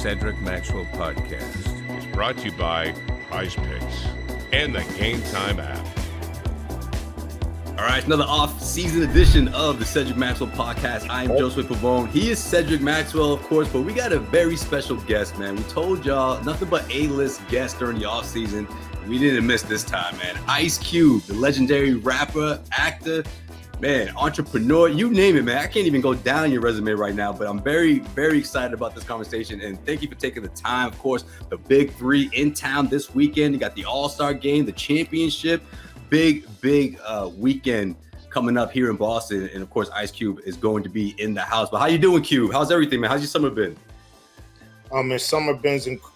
Cedric Maxwell podcast is brought to you by Prize Picks and the Game Time app. All right, another off-season edition of the Cedric Maxwell podcast. I am Josue Pavon. He is Cedric Maxwell, of course, but we got a very special guest, man. We told y'all nothing but A-list guests during the off-season. We didn't miss this time, man. Ice Cube, the legendary rapper, actor, man, entrepreneur, you name it, man. I can't even go down your resume right now, but I'm very, very excited about this conversation. And thank you for taking the time. Of course, the big three in town this weekend. You got the All-Star game, the championship. Big weekend coming up here in Boston. And of course, Ice Cube is going to be in the house. But how you doing, Cube? How's everything, man? How's your summer been?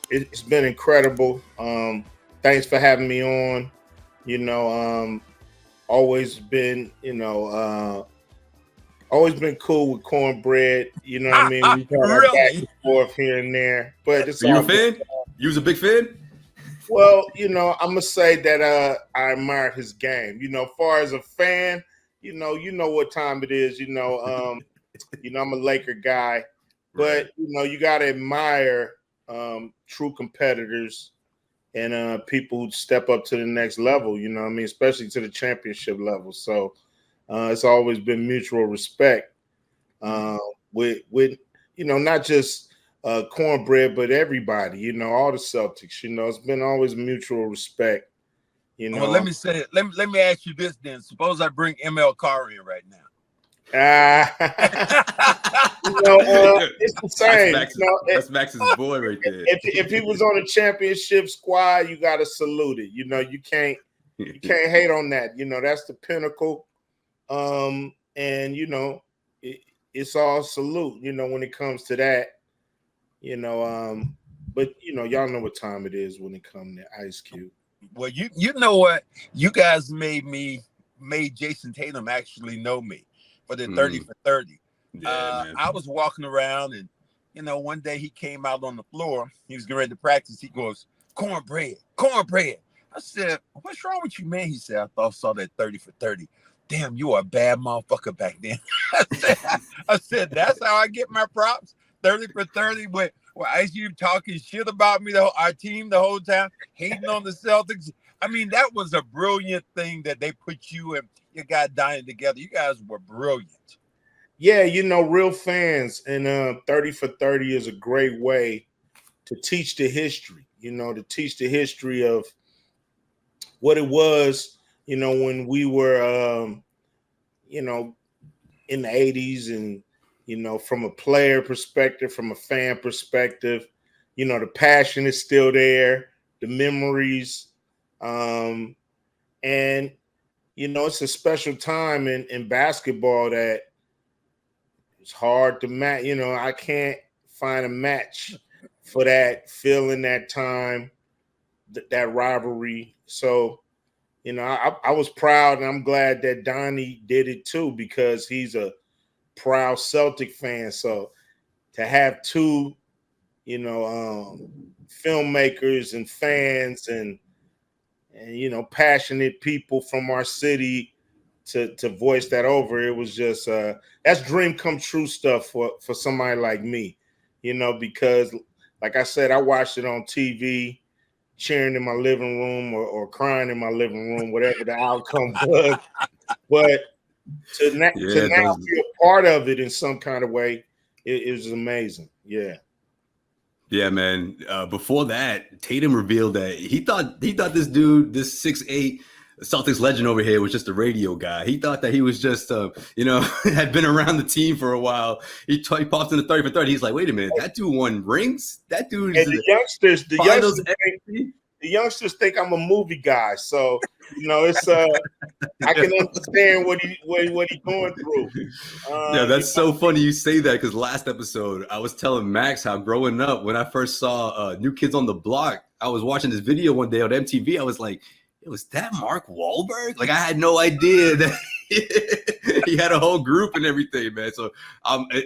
It's been incredible. Thanks for having me on. Always been cool with Cornbread. You know what I mean? We've had our back and forth here and there. But it's you a fan? You was a big fan? Well, I'm gonna say that I admire his game. As far as a fan, you know what time it is. I'm a Laker guy, but you gotta admire true competitors and people who step up to the next level. Especially to the championship level. So it's always been mutual respect with not just Cornbread, but everybody, all the Celtics, it's been always mutual respect, Well, let me say it. Let me ask you this then. Suppose I bring ML Carr in right now. It's the same. That's Max's boy right there. If he was on a championship squad, you got to salute it. You can't hate on that. That's the pinnacle. And it's all salute. When it comes to that. But y'all know what time it is when it comes to Ice Cube. Well, you know what? You guys made Jason Tatum actually know me for the 30 for 30. Yeah, I was walking around and one day he came out on the floor. He was getting ready to practice. He goes, Cornbread. I said, what's wrong with you, man? He said, I saw that 30 for 30. Damn, you were a bad motherfucker back then. I said, that's how I get my props. 30 for 30 with Ice Cube talking shit about me, our team the whole time, hating on the Celtics. I mean, that was a brilliant thing that they put you and your guy dying together. You guys were brilliant. Yeah, real fans, and 30 for 30 is a great way to teach the history, to teach the history of what it was, when we were, in the 80s and, from a player perspective, from a fan perspective, the passion is still there, the memories. And, it's a special time in basketball that it's hard to match. I can't find a match for that feeling, that time, that rivalry. So, I was proud, and I'm glad that Donnie did it too, because he's a proud Celtic fan. So to have two, filmmakers and fans and passionate people from our city to voice that over, it was just that's dream come true stuff for somebody like me, because like I said, I watched it on TV, cheering in my living room or crying in my living room, whatever the outcome was. But to now be a part of it in some kind of way, it was amazing. Yeah. Yeah, man. Before that, Tatum revealed that he thought this dude, this 6'8" Celtics legend over here, was just a radio guy. He thought that he was just, had been around the team for a while. He popped in the 30 for 30. He's like, wait a minute, that dude won rings. That dude. And the youngsters think I'm a movie guy, so it's I can understand what he's going through. Yeah, that's so funny you say that, because last episode I was telling Max how growing up, when I first saw New Kids on the Block, I was watching this video one day on MTV. I was like, was that Mark Wahlberg? Like, I had no idea that he had a whole group and everything, man. So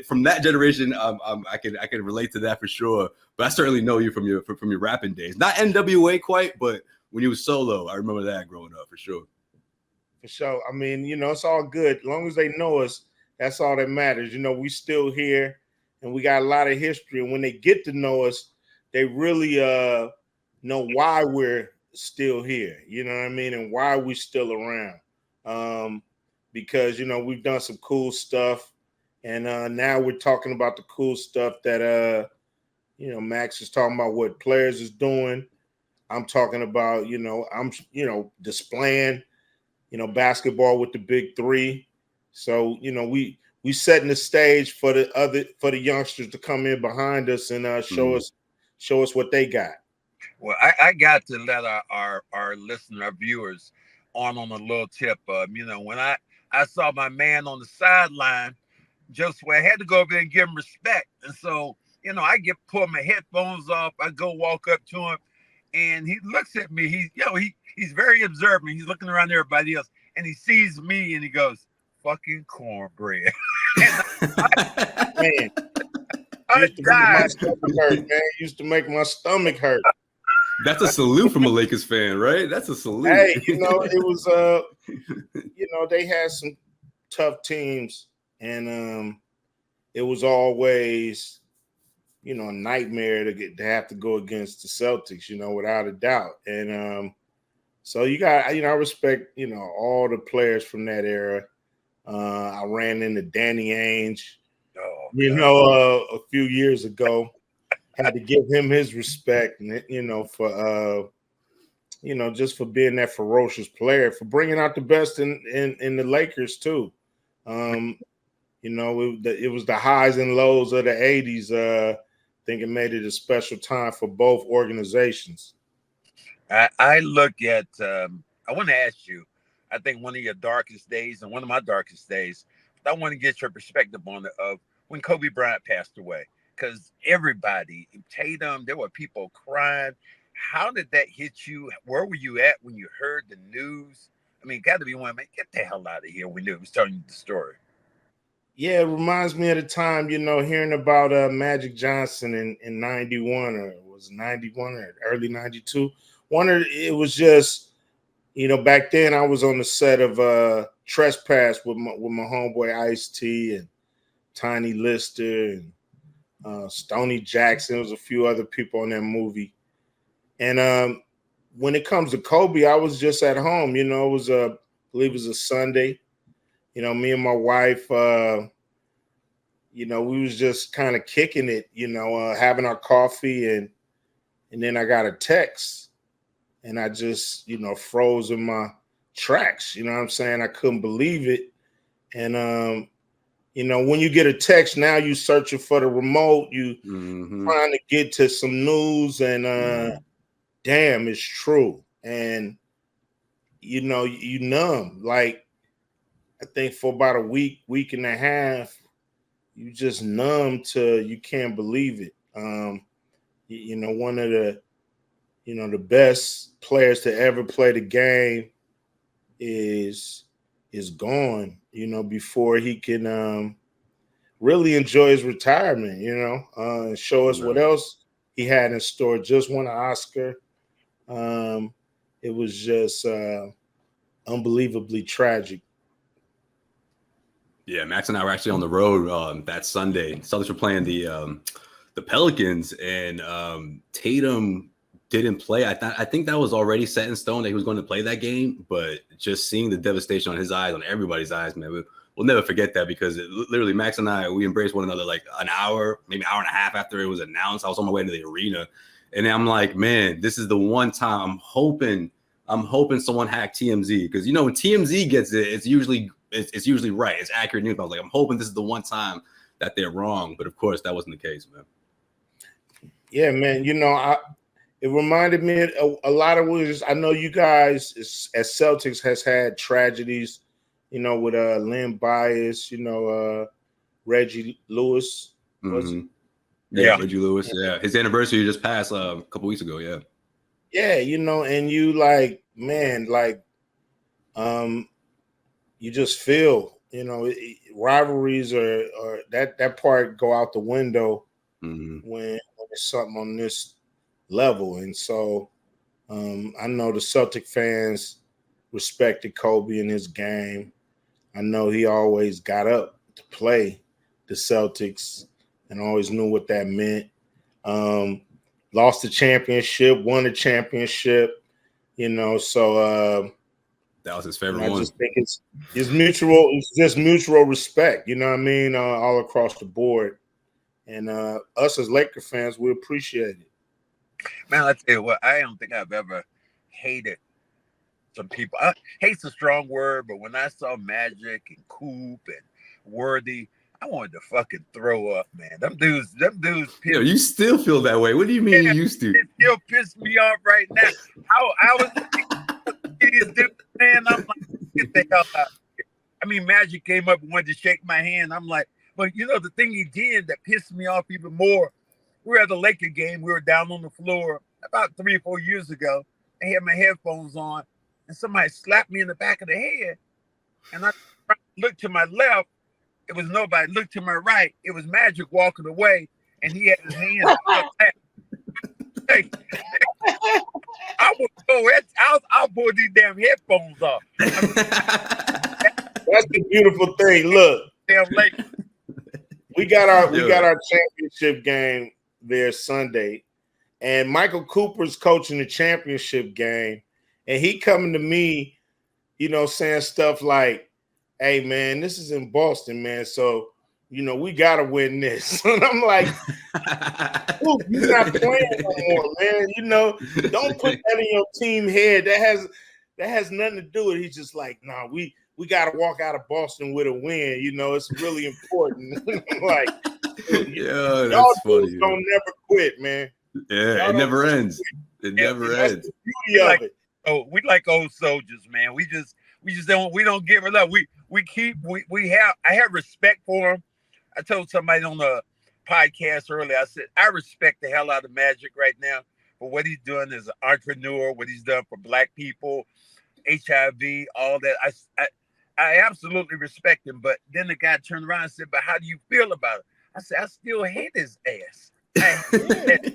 from that generation, I can relate to that for sure. But I certainly know you from your rapping days. Not NWA quite, but when you was solo, I remember that growing up for sure. For sure. I mean, it's all good. As long as they know us, that's all that matters. We still here and we got a lot of history. And when they get to know us, they really know why we're still here. You know what I mean, and why we're still around. Because we've done some cool stuff, and now we're talking about the cool stuff that Max is talking about what players is doing. I'm talking about I'm displaying basketball with the big three. So we setting the stage for the youngsters to come in behind us and show us what they got. Well, I got to let our listener, our viewers, on a little tip. When I saw my man on the sideline, Josue, I had to go over there and give him respect. And so, I pull my headphones off. I go walk up to him, and he looks at me. He's very observant. He's looking around everybody else, and he sees me, and he goes, "Fucking cornbread." Man, used to make my stomach hurt, man. Used to make my stomach hurt. That's a salute from a Lakers fan, right? That's a salute. Hey, it was they had some tough teams, and it was always a nightmare to have to go against the Celtics, without a doubt. And so you got, I respect, all the players from that era. I ran into Danny Ainge, a few years ago. Had to give him his respect, for just for being that ferocious player, for bringing out the best in the Lakers too. It was the highs and lows of the '80s. I think it made it a special time for both organizations. I look at. I want to ask you. I think one of your darkest days and one of my darkest days. I want to get your perspective on it of when Kobe Bryant passed away. Because everybody, Tatum, there were people crying. How did that hit you? Where were you at when you heard the news? I mean, got to be one, man, get the hell out of here when it was telling you the story. Yeah, it reminds me of the time, hearing about Magic Johnson in 91, or it was 91 or early 92. It was just, back then I was on the set of Trespass with my homeboy Ice-T and Tiny Lister and Stoney Jackson. There was a few other people in that movie. And when it comes to Kobe, I was just at home. It was I believe it was a Sunday. Me and my wife, we was just kind of kicking it, having our coffee, and then I got a text, and I just, froze in my tracks. You know what I'm saying? I couldn't believe it. And when you get a text, now you searching for the remote, you trying to get to some news, and damn, it's true. And you numb. Like, I think for about a week and a half, you just numb to, you can't believe it. One of the the best players to ever play the game is gone, before he can really enjoy his retirement, and show us what else he had in store. Just won an Oscar. It was just unbelievably tragic. Yeah, Max and I were actually on the road that Sunday. Celtics were playing the Pelicans, and Tatum didn't play. I think that was already set in stone that he was going to play that game, but just seeing the devastation on his eyes, on everybody's eyes, man, we'll never forget that, because literally Max and I, we embraced one another like an hour, maybe hour and a half after it was announced. I was on my way to the arena, and I'm like, man, this is the one time I'm hoping someone hacked TMZ, because when TMZ gets it, it's usually right. It's accurate news. I was like, I'm hoping this is the one time that they're wrong, but of course that wasn't the case, man. Yeah, man. It reminded me of a lot of ways. I know you guys as Celtics has had tragedies, with Lynn Bias, Reggie Lewis. Yeah, Reggie Lewis. Yeah, his anniversary just passed a couple weeks ago. Yeah. Yeah, and you like, man, like, you just feel, rivalries or that part go out the window when it's something on this level. And so I know the Celtic fans respected Kobe and his game. I know he always got up to play the Celtics and always knew what that meant. lost the championship, won the championship. So that was his favorite I one. just think it's mutual. It's just mutual respect. You know what I mean? All across the board, and us as Laker fans, we appreciate it. Man, I tell you what, I don't think I've ever hated some people. Hate's a strong word, but when I saw Magic and Coop and Worthy, I wanted to fucking throw up, man. Them dudes. Yo, you still feel that way? What do you mean you used to? It still pisses me off right now. I was these dudes, man. I'm like, get the hell out of here. I mean, Magic came up and wanted to shake my hand. I'm like, but the thing he did that pissed me off even more. We were at the Laker game. We were down on the floor about 3 or 4 years ago. I had my headphones on, and somebody slapped me in the back of the head. And I looked to my left. It was nobody. Looked to my right. It was Magic walking away, and he had his hand up. Hey, I will go. I'll pull these damn headphones off. That's the beautiful thing. Look, Damn late. we got our championship game there Sunday, and Michael Cooper's coaching the championship game, and he coming to me, saying stuff like, "Hey man, this is in Boston, man. So we gotta win this." And I'm like, "You're not playing no more, man. Don't put that in your team head. That has nothing to do with it." He's just like, "Nah, we gotta walk out of Boston with a win. It's really important." I'm like, yeah, y'all funny. Don't never quit, man. Yeah, it never ends. It never ends. That's the beauty of it. Oh, we like old soldiers, man. We just don't give it up. I have respect for him. I told somebody on the podcast earlier, I said, I respect the hell out of Magic right now for what he's doing as an entrepreneur, what he's done for Black people, HIV, all that. I absolutely respect him. But then the guy turned around and said, "But how do you feel about it?" I said, "I still hate his ass. I hate that.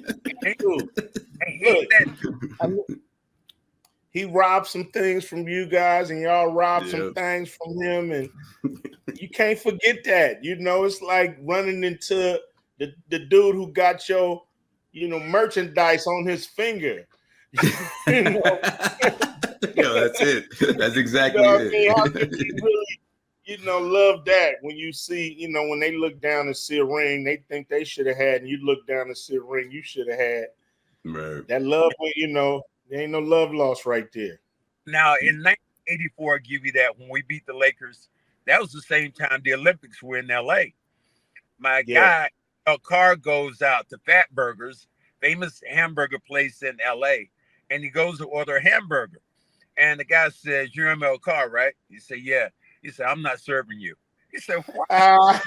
I hate that." He robbed some things from you guys, and y'all robbed some things from him, and you can't forget that. It's like running into the dude who got your, merchandise on his finger. Yeah, that's it. That's exactly it. I mean, how could you really, love that when you see, when they look down and see a ring they think they should have had, and you look down and see a ring you should have had. Right. That love, there ain't no love lost right there. Now, in 1984, I'll give you that. When we beat the Lakers, that was the same time the Olympics were in L.A. My guy, a car goes out to Fat Burgers, famous hamburger place in L.A., and he goes to order a hamburger. And the guy says, "You're ML Carr, right?" He said, "Yeah." He said, "I'm not serving you." He said, "What?"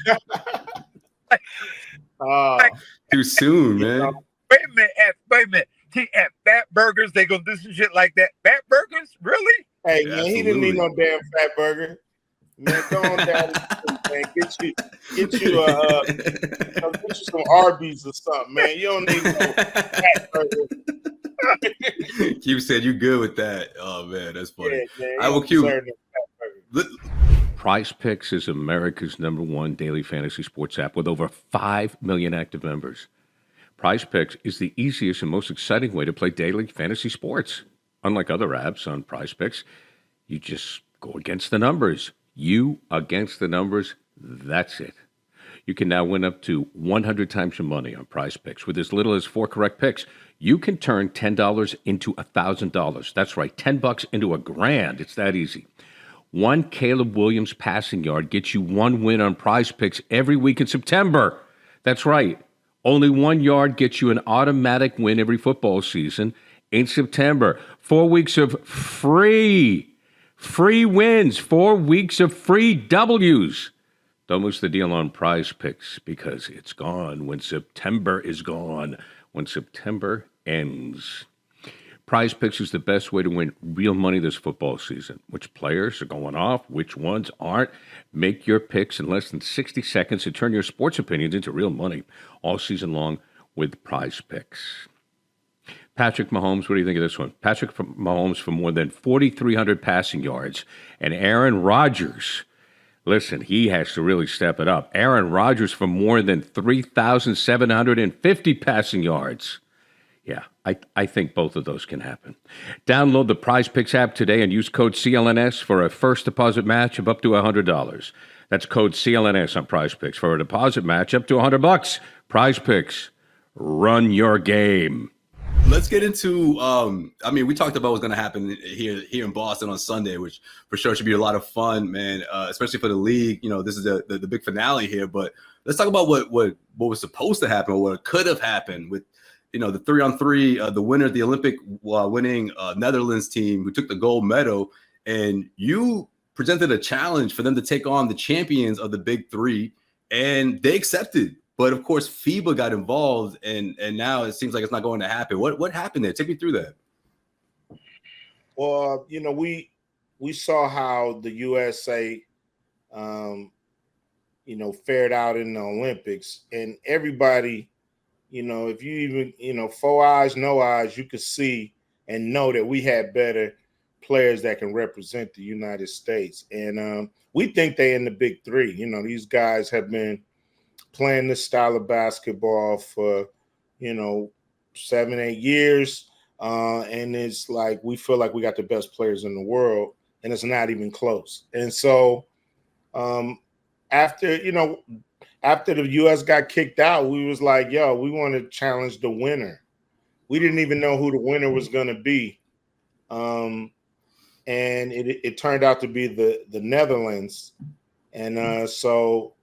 Too soon, man. Wait a minute. At Fat Burgers, they gonna do some shit like that. Fat Burgers, really? Hey, man, he didn't need no damn Fat Burger. Man, go on down, man. Get you some Arby's or something, man. You don't need no Fat Burger. You said you good with that. Oh man, that's funny. Yeah, man, I will cue. Prize Picks is America's #1 daily fantasy sports app with over 5 million active members. Prize Picks is the easiest and most exciting way to play daily fantasy sports. Unlike other apps on Prize Picks, you just go against the numbers. You against the numbers, that's it. You can now win up to 100 times your money on Prize Picks. With as little as 4 correct picks, you can turn $10 into $1,000. That's right, $10 into $1,000. It's that easy. One Caleb Williams passing yard gets you 1 win on Prize Picks every week in September. That's right. Only 1 yard gets you an automatic win every football season in September. 4 weeks of free wins, 4 weeks of free W's. Don't miss the deal on Prize Picks because it's gone when September is gone, when September ends. Prize Picks is the best way to win real money this football season. Which players are going off, which ones aren't. Make your picks in less than 60 seconds and turn your sports opinions into real money all season long with Prize Picks. Patrick Mahomes, what do you think of this one? Patrick Mahomes for more than 4,300 passing yards. And Aaron Rodgers, listen, he has to really step it up. Aaron Rodgers for more than 3,750 passing yards. Yeah, I think both of those can happen. Download the Prize Picks app today and use code CLNS for a first deposit match of up to $100. That's code CLNS on Prize Picks for a deposit match up to $100. Prize Picks, run your game. Let's get into. We talked about what's going to happen here in Boston on Sunday, which for sure should be a lot of fun, man. Especially for the league. You know, this is the big finale here. But let's talk about what was supposed to happen, or what could have happened with, the 3-on-3, the winner of the Olympic winning Netherlands team who took the gold medal, and you presented a challenge for them to take on the champions of the Big Three, and they accepted. But of course, FIBA got involved, and now it seems like it's not going to happen. What happened there? Take me through that. Well, we saw how the USA, fared out in the Olympics, and everybody, if you even, four eyes, no eyes, you could see and know that we had better players that can represent the United States, and we think they in the Big Three. These guys have been playing this style of basketball for, 7-8 years. And it's like, we feel like we got the best players in the world, and it's not even close. And so after the U.S. got kicked out, we was like, yo, we want to challenge the winner. We didn't even know who the winner was going to be. And it turned out to be the Netherlands. And so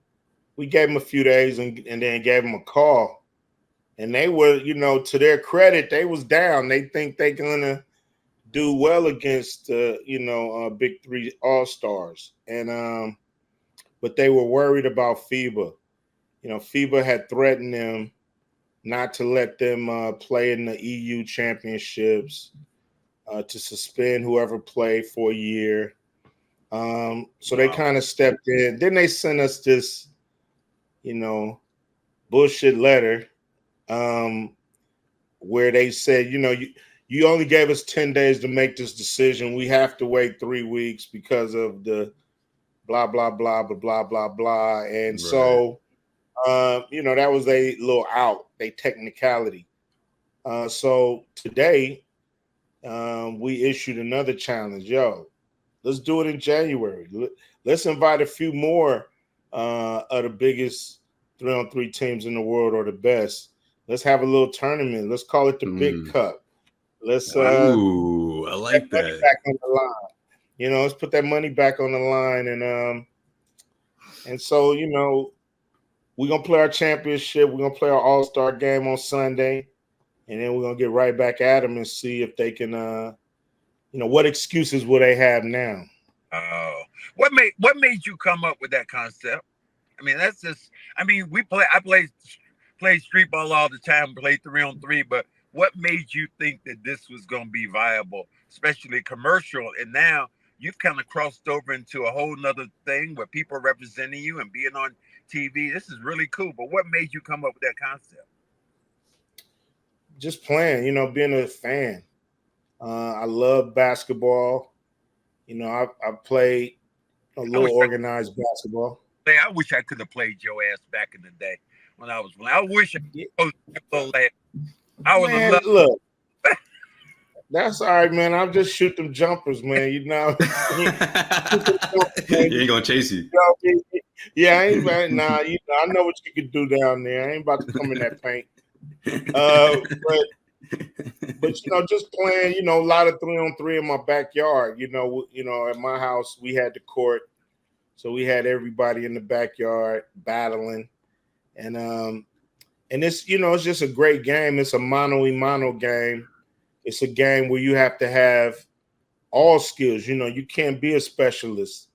we gave them a few days and then gave them a call. And they were, to their credit, they was down. They think they're going to do well against, Big Three All-Stars. And but they were worried about FIBA. FIBA had threatened them not to let them play in the EU championships, to suspend whoever played for a year. So they kind of stepped in. Then they sent us this, bullshit letter where they said, you only gave us 10 days to make this decision. We have to wait 3 weeks because of the blah, blah, blah, blah, blah, blah, blah. And right. So, that was a little out, a technicality. So today we issued another challenge. Yo, let's do it in January. Let's invite a few more of the biggest 3-on-3 teams in the world, or the best. Let's have a little tournament. Let's call it the Big Cup. Let's I like that. Back on the line. Let's put that money back on the line, and so we're gonna play our championship. We're gonna play our All-Star game on Sunday, and then we're gonna get right back at them and see if they can. What excuses will they have now? Oh, what made you come up with that concept? I mean, that's just. I played street ball all the time, played 3-on-3, but what made you think that this was going to be viable, especially commercial? And now you've kind of crossed over into a whole nother thing where people are representing you and being on TV. This is really cool. But what made you come up with that concept? Just playing, being a fan. I love basketball. I played a little organized basketball. I wish I could have played your ass back in the day when I was playing. I wish I was. Look, that's all right, man. I'll just shoot them jumpers, man. He ain't gonna chase you. Yeah, I ain't about nah. I know what you can do down there. I ain't about to come in that paint. But just playing. A lot of 3-on-3 in my backyard. At my house we had the court. So we had everybody in the backyard battling, and it's it's just a great game. It's a mano-a-mano game. It's a game where you have to have all skills. You can't be a specialist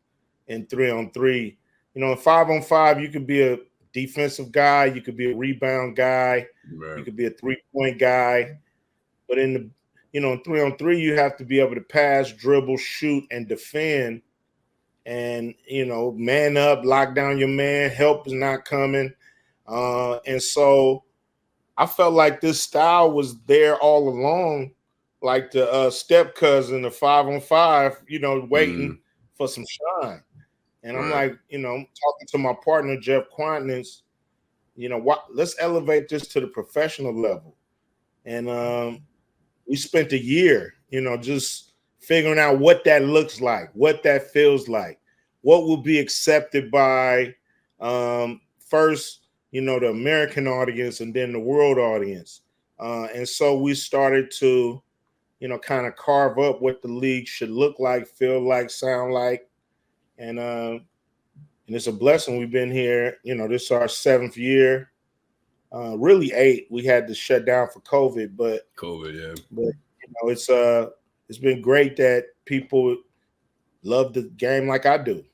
in 3-on-3. In 5-on-5, you could be a defensive guy, you could be a rebound guy, right. You could be a 3-point guy. But in 3-on-3, you have to be able to pass, dribble, shoot, and defend. And, man up, lock down your man, help is not coming. And so I felt like this style was there all along, like the step cousin of 5-on-5, waiting for some shine. And I'm like, talking to my partner, Jeff Quantness, let's elevate this to the professional level. and we spent a year, just figuring out what that looks like, what that feels like, what will be accepted by first, the American audience and then the world audience. And so we started to, kind of carve up what the league should look like, feel like, sound like. And it's a blessing. We've been here, this is our 7th year. Really 8. We had to shut down for COVID, but it's been great that people love the game like I do.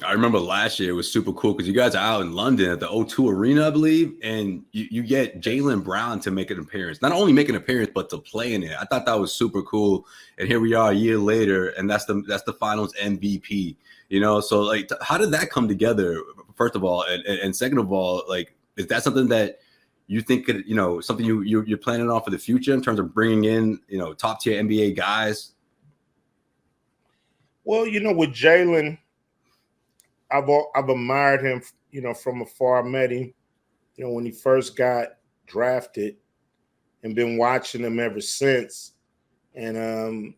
I remember last year it was super cool because you guys are out in London at the O2 Arena, I believe, and you get Jaylen Brown to make an appearance. Not only make an appearance, but to play in it. I thought that was super cool. And here we are a year later, and that's the Finals MVP. So like, how did that come together? First of all, and second of all, like, is that something that you think could, something you're planning on for the future in terms of bringing in, top tier NBA guys? Well, with Jaylen, I've admired him, from afar. I met him, when he first got drafted, and been watching him ever since. And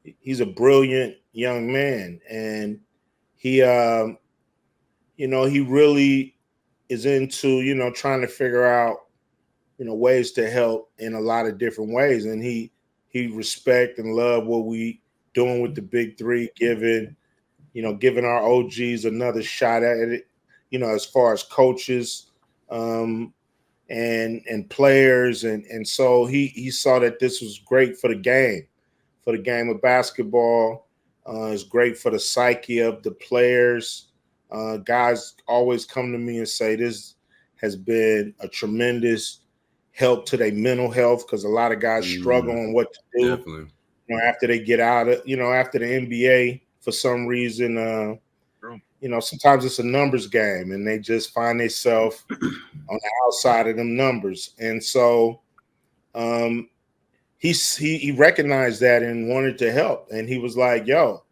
he's a brilliant young man, and he, he really is into, trying to figure out, ways to help in a lot of different ways. And he respect and love what we doing with the big three, giving our OGs another shot at it, as far as coaches and players. And so he saw that this was great for the game of basketball. It's great for the psyche of the players. Guys always come to me and say this has been a tremendous help to their mental health, because a lot of guys struggle on what to do. Definitely. After they get out of, after the NBA, for some reason, sometimes it's a numbers game and they just find themselves on the outside of them numbers. And so he recognized that and wanted to help. And he was like, yo,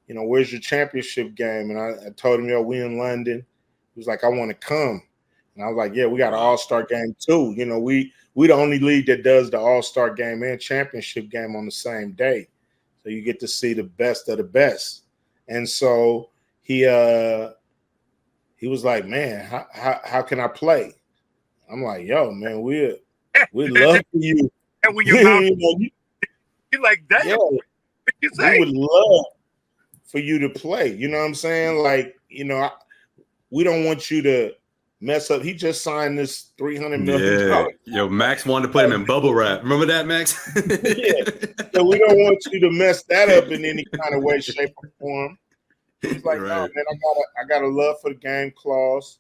where's your championship game? And I told him, yo, we in London. He was like, I want to come. And I was like, yeah, we got an all-star game too. We the only league that does the all-star game and championship game on the same day. So you get to see the best of the best. And so he was like, man, how can I play? I'm like, yo, man, we'd love for you. And when you're like, damn, yeah, you say? We would love for you to play. You know what I'm saying? Like, we don't want you to mess up. He just signed this $300 million. Yo, Max wanted to put him in bubble wrap. Remember that, Max? Yeah. So we don't want you to mess that up in any kind of way, shape, or form. He's like, no, man, I got a love for the game clause,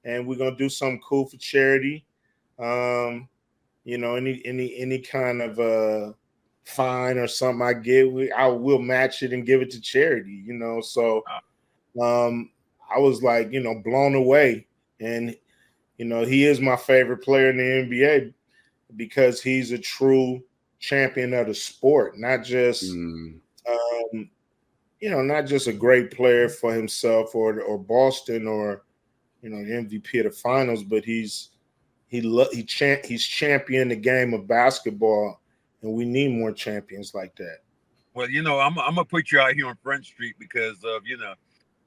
and we're gonna do something cool for charity. Any kind of fine or something I get, I will match it and give it to charity. So I was like, blown away. And, he is my favorite player in the NBA because he's a true champion of the sport, not just, not just a great player for himself or Boston or, the MVP of the finals, but he's championed the game of basketball, and we need more champions like that. Well, I'm gonna put you out here on Front Street because of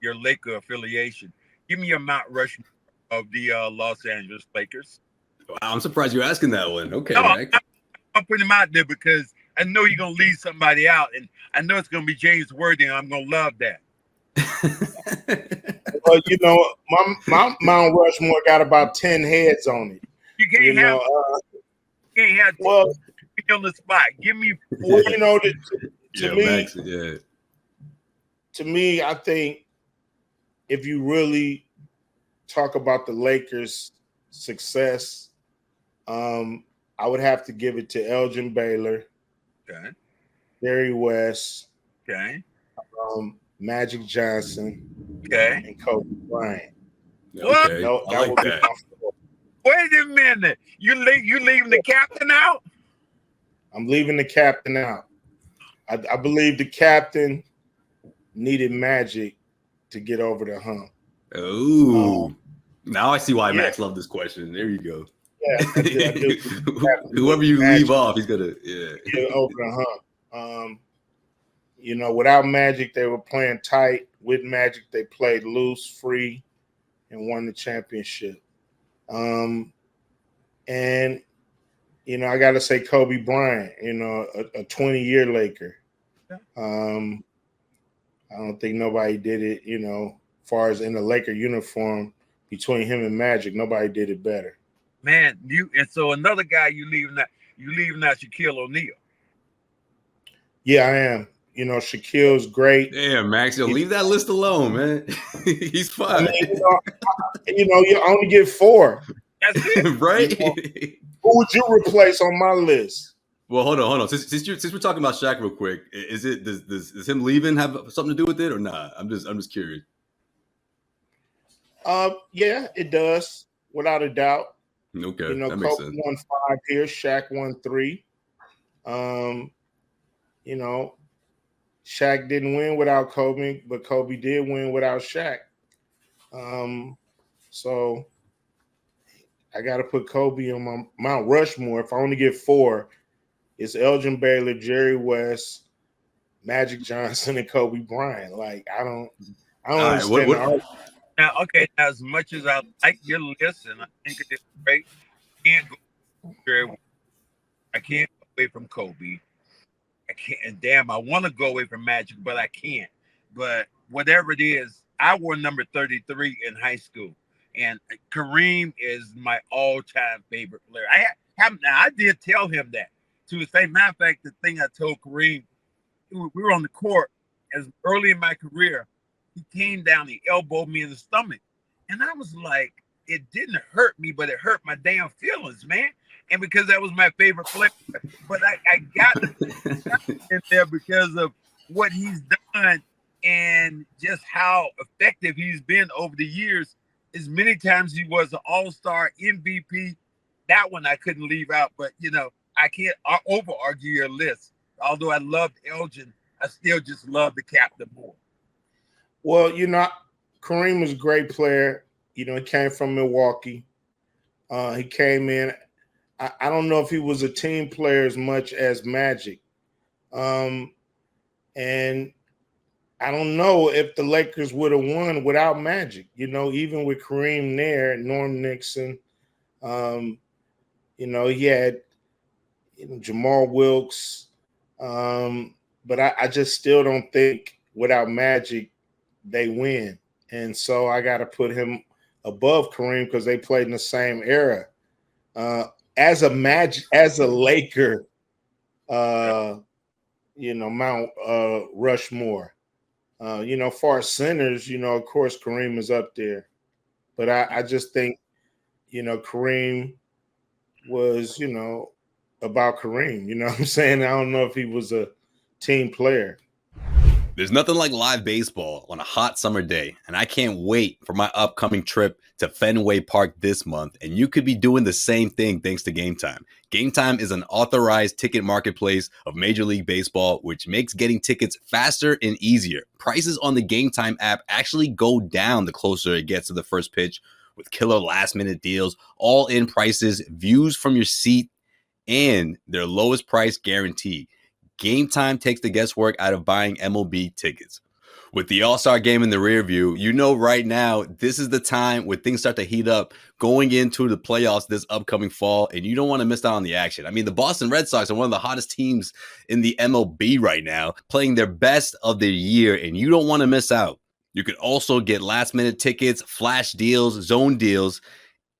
your Laker affiliation. Give me your Mount Rushmore of the Los Angeles Lakers. Wow, I'm surprised you're asking that one. Okay, no, Mike. I'm putting him out there because I know you're gonna leave somebody out, and I know it's gonna be James Worthy, and I'm gonna love that. Well, my Mount Rushmore got about 10 heads on it. You can't have. Can't have. Well, on the spot. Give me. Well, Max, to me, I think if you really talk about the Lakers' success, I would have to give it to Elgin Baylor, okay, Jerry West, okay, Magic Johnson, okay, and Kobe Bryant. Okay, that would be my four. Wait a minute, you leaving the captain out? I'm leaving the captain out. I believe the captain needed Magic to get over the hump. Oh, now I see why Max loved this question. There you go. I do. Whoever you leave off, he's gonna get over the hump. Without Magic, they were playing tight. With Magic, they played loose, free, and won the championship. And I got to say Kobe Bryant. A 20-year Laker. I don't think nobody did it. As far as in the Laker uniform, between him and Magic, nobody did it better. Man, and so another guy you leaving out Shaquille O'Neal. Yeah, I am. Shaquille's great. Damn, Max, leave that list alone, man. He's fine. You only get 4. That's it. Right? Who would you replace on my list? Well, hold on. Since we're talking about Shaq real quick, does him leaving have something to do with it or not? I'm just curious. Yeah, it does, without a doubt. Okay, that Kobe won 5 here, Shaq won 3. Shaq didn't win without Kobe, but Kobe did win without Shaq. So I got to put Kobe on my Mount Rushmore. If I only get 4, it's Elgin Baylor, Jerry West, Magic Johnson, and Kobe Bryant. Like I don't understand the argument. Now, okay, as much as I like your list and I think it is great, I can't go away from Kobe. I can't, and damn, I want to go away from Magic, but I can't. But whatever it is, I wore number 33 in high school, and Kareem is my all-time favorite player. I did tell him that to his face. Matter of fact, the thing I told Kareem, we were on the court as early in my career. He came down, he elbowed me in the stomach. And I was like, it didn't hurt me, but it hurt my damn feelings, man. And because that was my favorite player. But I got in there because of what he's done and just how effective he's been over the years. As many times he was an all-star MVP. That one I couldn't leave out. But, I can't over-argue your list. Although I loved Elgin, I still just love the captain more. Well, Kareem was a great player. He came from Milwaukee. He came in. I don't know if he was a team player as much as Magic. And I don't know if the Lakers would have won without Magic, even with Kareem there, Norm Nixon. He had Jamal Wilkes. But I just still don't think without Magic they win. And so I got to put him above Kareem because they played in the same era. As a Laker, Mount Rushmore. Far as centers, of course, Kareem is up there. But I just think, Kareem was, about Kareem. You know what I'm saying? I don't know if he was a team player. There's nothing like live baseball on a hot summer day, and I can't wait for my upcoming trip to Fenway Park this month, and you could be doing the same thing thanks to Game Time. Game Time is an authorized ticket marketplace of Major League Baseball, which makes getting tickets faster and easier. Prices on the Game Time app actually go down the closer it gets to the first pitch with killer last-minute deals, all-in prices, views from your seat, and their lowest price guaranteed. Game Time takes the guesswork out of buying MLB tickets. With the All-Star game in the rear view, right now, this is the time where things start to heat up going into the playoffs this upcoming fall, and you don't want to miss out on the action. I mean, the Boston Red Sox are one of the hottest teams in the MLB right now, playing their best of the year, and you don't want to miss out. You could also get last-minute tickets, flash deals, zone deals,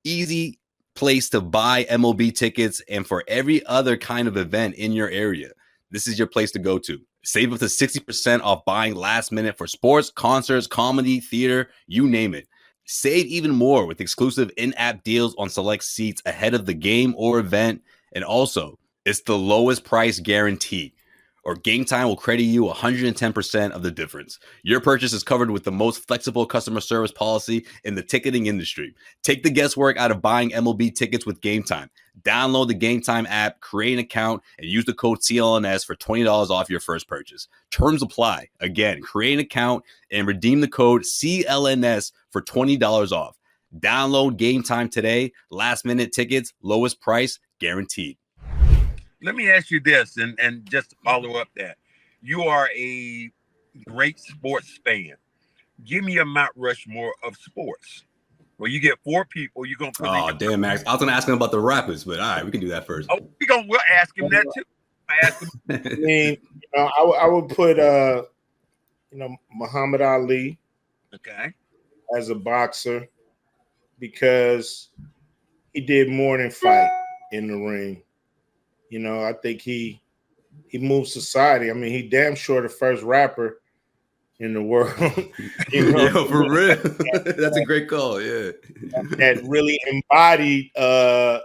easy place to buy MLB tickets, and for every other kind of event in your area. This is your place to go to. Save up to 60% off buying last minute for sports, concerts, comedy, theater, you name it. Save even more with exclusive in-app deals on select seats ahead of the game or event. And also, it's the lowest price guarantee, or Game Time will credit you 110% of the difference. Your purchase is covered with the most flexible customer service policy in the ticketing industry. Take the guesswork out of buying MLB tickets with Game Time. Download the Game Time app, create an account, and use the code CLNS for $20 off your first purchase. Terms apply. Again, create an account and redeem the code CLNS for $20 off. Download Game Time today. Last minute tickets, lowest price guaranteed. Let me ask you this, and just to follow up that. You are a great sports fan. Give me a Mount Rushmore of sports. Well, you get 4 people. You're gonna put. Oh, damn, Max! I was gonna ask him about the rappers, but all right, we can do that first. Oh, we'll ask him that too. I ask him. I mean, I would put Muhammad Ali, Okay, as a boxer, because he did more than fight in the ring. I think he moved society. I mean, he damn sure the first rapper in the world. Yeah, for real. That's a great call. Yeah, that really embodied the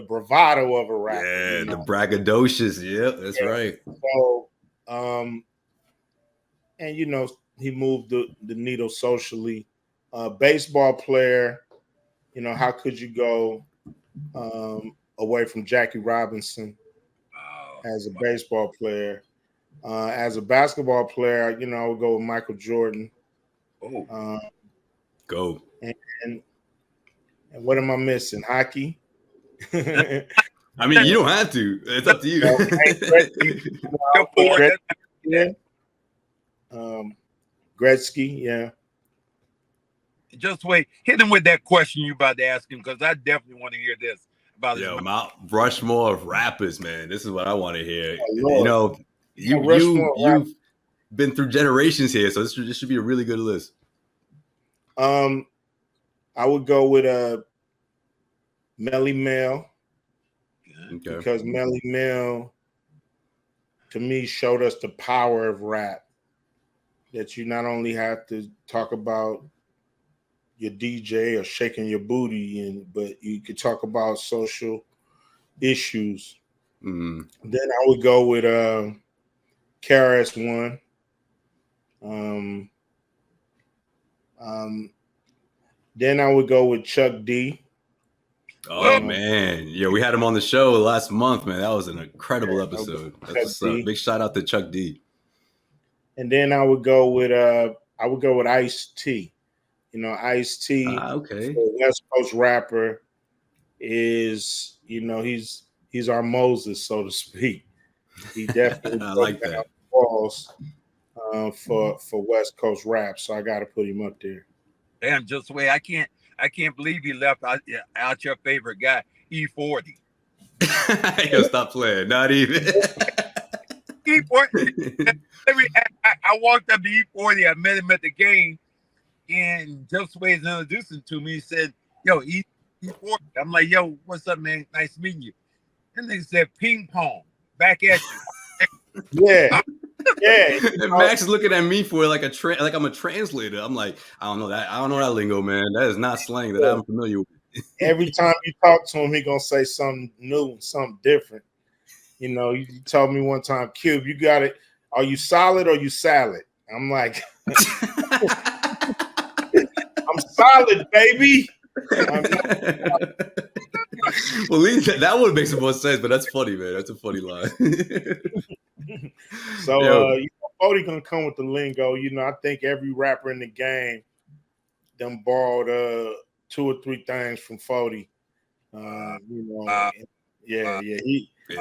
bravado of a rapper. Yeah, the braggadocious. Yep, that's right. So, and he moved the needle socially. Baseball player. How could you go away from Jackie Robinson as a baseball player? As a basketball player, I would go with Michael Jordan. Go. And what am I missing? Hockey? I mean, you don't have to. It's up to you. Gretzky, yeah. Just wait. Hit him with that question you about to ask him, because I definitely want to hear this about Mount Rushmore of rappers, man. This is what I want to hear. Oh, You've been through generations here, so this should be a really good list. I would go with Melly Mel, because Melly Mel, to me, showed us the power of rap. That you not only have to talk about your DJ or shaking your booty, but you could talk about social issues. Then I would go with KRS-One. Then I would go with Chuck D. Oh man, yeah, we had him on the show last month, man. That was an incredible episode. That's a big shout out to Chuck D. And then I would go with Ice-T. Ice-T, okay, West Coast rapper, is he's our Moses, so to speak. He definitely I like that. Walls for West Coast rap, so I got to put him up there. Damn, Josue, I can't believe you left out your favorite guy, E40. Yo, stop playing. Not even. E40. I walked up to E40. I met him at the game, and Josue is introducing to me. He said, "Yo, E40." I'm like, "Yo, what's up, man? Nice meeting you." And they said, "Ping pong, back at you." Yeah. Yeah. And Max is looking at me for like I'm a translator. I'm like, I don't know that lingo, man. That is not slang that I'm familiar with. Every time you talk to him, he gonna say something new, something different. You told me one time, Cube, you got it. Are you solid or you salad? I'm like, I'm solid, baby. Well, that would make some more sense, but that's funny, man. That's a funny line. So, Bodie gonna come with the lingo. I think every rapper in the game them borrowed 2 or 3 things from 40.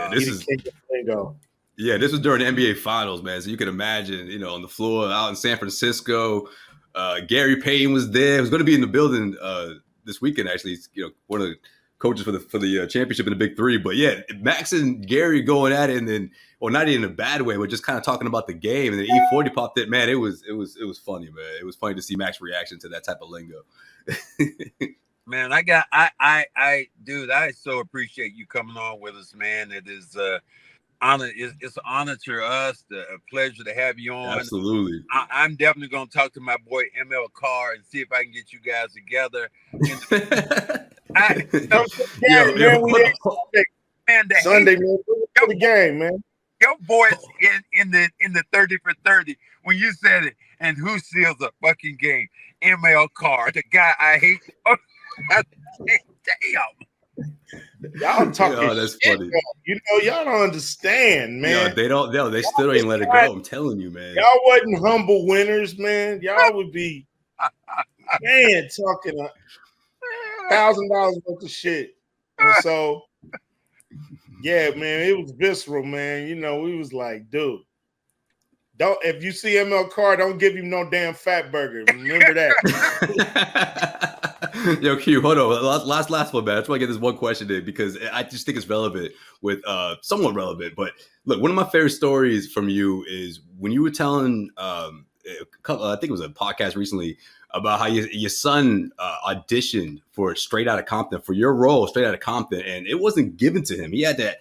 This is king of lingo. Yeah, this was during the NBA Finals, man. So you can imagine, on the floor out in San Francisco, Gary Payton was there. He was going to be in the building this weekend. Actually, he's, one of the coaches for the championship in the Big Three. But yeah, Max and Gary going at it, and then, or not in a bad way, but just kind of talking about the game. And then E40 popped it. Man, it was funny, man. It was funny to see Max's reaction to that type of lingo. Man, dude, I so appreciate you coming on with us, man. It is honor. It's an honor to us, a pleasure to have you on. Absolutely. I'm definitely going to talk to my boy ML Carr and see if I can get you guys together. Sunday, man, the game, man. Your voice in the 30 for 30 when you said it, and who steals a fucking game? ML Carr, the guy I hate. Damn. Y'all talking that's shit, funny. Y'all don't understand, man. They still don't even let it go. I'm telling you, man. Y'all wasn't humble winners, man. Y'all would be man talking $1,000 worth of shit. And so, yeah, man, it was visceral, man. You know, we was like, dude, don't if you see ML Carr, don't give him no damn fat burger. Remember that. Yo, Q, hold on. Last one, man. I just want to get this one question in because I just think it's relevant with somewhat relevant. But look, one of my favorite stories from you is when you were telling I think it was a podcast recently about how your son auditioned for Straight Outta Compton for your role, Straight Outta Compton, and it wasn't given to him. He had to,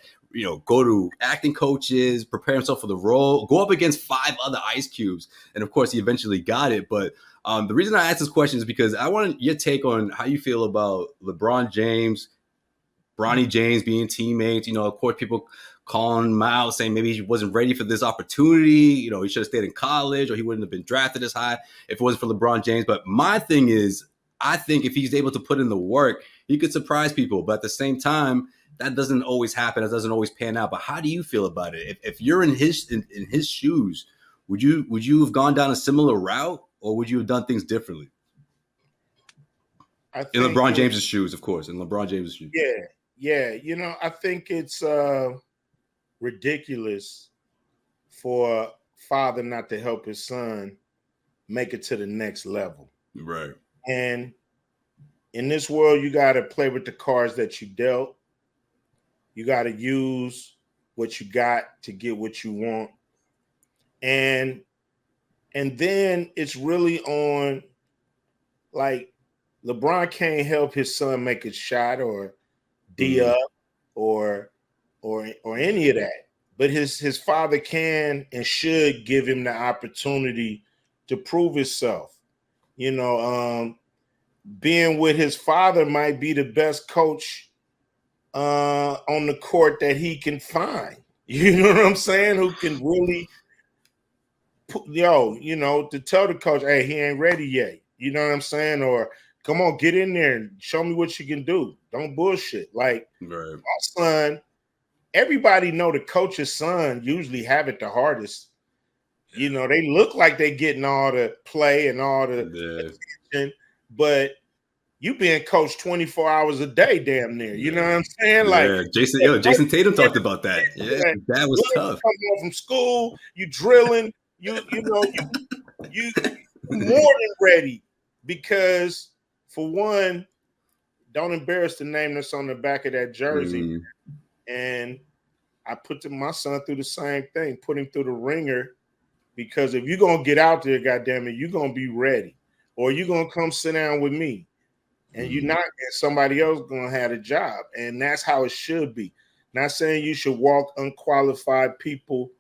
go to acting coaches, prepare himself for the role, go up against 5 other Ice Cubes, and of course he eventually got it. But the reason I asked this question is because I want your take on how you feel about LeBron James, Bronny James being teammates. Of course, people calling him out, saying maybe he wasn't ready for this opportunity. He should have stayed in college or he wouldn't have been drafted as high if it wasn't for LeBron James. But my thing is, I think if he's able to put in the work, he could surprise people. But at the same time, that doesn't always happen. It doesn't always pan out. But how do you feel about it? If you're in his shoes, would you have gone down a similar route or would you have done things differently? In LeBron James's shoes, of course. In LeBron James's shoes. Yeah. I think it's ridiculous for a father not to help his son make it to the next level. Right. And in this world, you got to play with the cards that you dealt. You got to use what you got to get what you want. And then it's really on, like, LeBron can't help his son make a shot or D up or any of that. But his father can and should give him the opportunity to prove himself. Being with his father might be the best coach on the court that he can find. You know what I'm saying? Who can really, to tell the coach, hey, he ain't ready yet. You know what I'm saying? Or come on, get in there and show me what you can do. Don't bullshit. Like, right. My son, everybody know the coach's son usually have it the hardest. They look like they getting all the play and all the attention, but you being coached 24 hours a day, damn near. You know what I'm saying? Like, Jason Tatum talked about that. Yeah, that was tough. Coming home from school, you drilling, you more than ready because, for one, don't embarrass the name that's on the back of that jersey. And I put my son through the same thing, put him through the ringer, because if you're going to get out there, goddammit, you're going to be ready. Or you're going to come sit down with me. And you're not, and somebody else going to have a job. And that's how it should be. Not saying you should walk unqualified people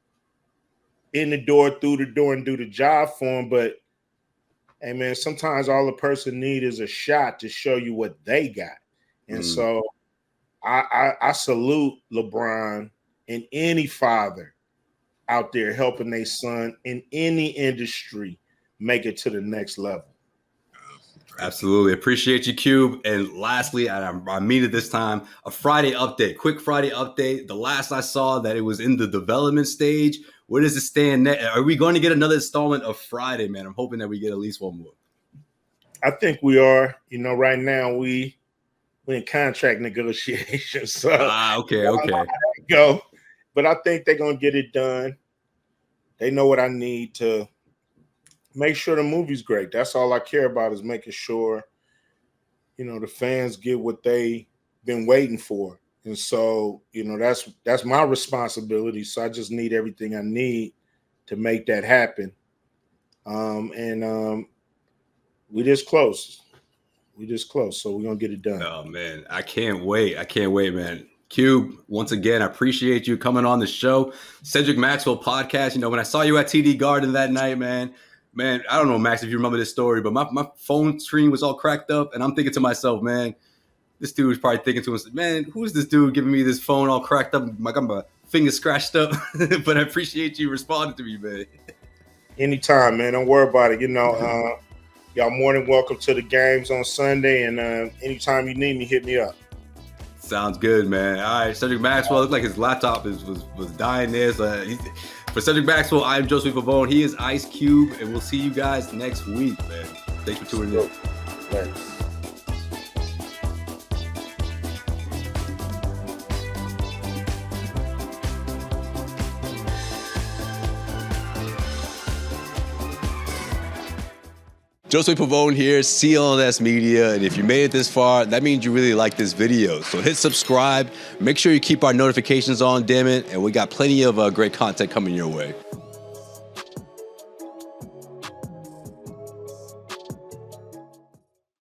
in the door, through the door, and do the job for them. But, hey, man, sometimes all a person need is a shot to show you what they got. And so I salute LeBron and any father out there helping their son in any industry make it to the next level. Absolutely. Appreciate you, Cube. And lastly, I mean it this time, a Friday update, quick Friday update. The last I saw that it was in the development stage. Where does it stand? Are we going to get another installment of Friday, man? I'm hoping that we get at least one more. I think we are. Right now we're in contract negotiations. So okay. Go. But I think they're going to get it done. They know what I need to make sure the movie's great. That's all I care about, is making sure, the fans get what they've been waiting for. And so, that's my responsibility. So I just need everything I need to make that happen. We this close. So we're going to get it done. Oh, man. I can't wait, man. Cube, once again, I appreciate you coming on the show. Cedric Maxwell podcast. When I saw you at TD Garden that night, man, I don't know, Max, if you remember this story, but my phone screen was all cracked up, and I'm thinking to myself, man, this dude was probably thinking to himself, man, who's this dude giving me this phone all cracked up? Like, I'm my fingers scratched up. But I appreciate you responding to me, man. Anytime, man. Don't worry about it. Y'all more than welcome to the games on Sunday, and anytime you need me, hit me up. Sounds good, man. All right, Cedric Maxwell. Looked like his laptop was dying there. So for Cedric Maxwell, I'm Josue Pavon. He is Ice Cube, and we'll see you guys next week, man. Thanks for tuning in. Thanks. Josue Pavon here, CLNS Media, and if you made it this far, that means you really like this video. So hit subscribe, make sure you keep our notifications on, damn it, and we got plenty of great content coming your way.